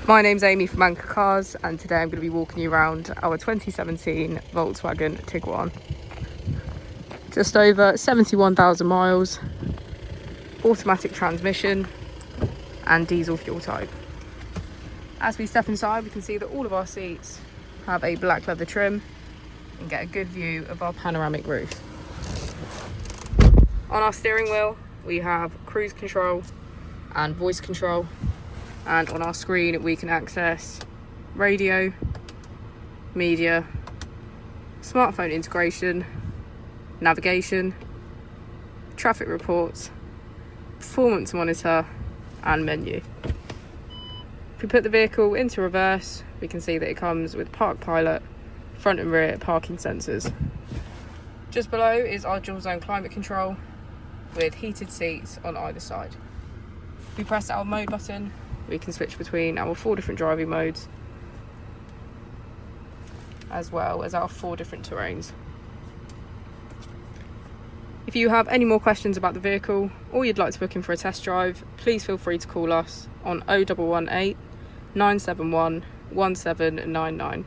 My name's Amy from Anchor Cars, and today I'm going to be walking you around our 2017 Volkswagen Tiguan. Just over 71,000 miles, automatic transmission and diesel fuel type. As we step inside, we can see that all of our seats have a black leather trim and get a good view of our panoramic roof. On our steering wheel we have cruise control and voice control, and on our screen we can access radio, media, smartphone integration, navigation, traffic reports, performance monitor and menu. If we put the vehicle into reverse, we can see that it comes with Park Pilot, front and rear parking sensors. Just below is our dual zone climate control with heated seats on either side. If we press our mode button, we can switch between our 4 different driving modes as well as our 4 different terrains. If you have any more questions about the vehicle or you'd like to book in for a test drive, please feel free to call us on 0118 971 1799.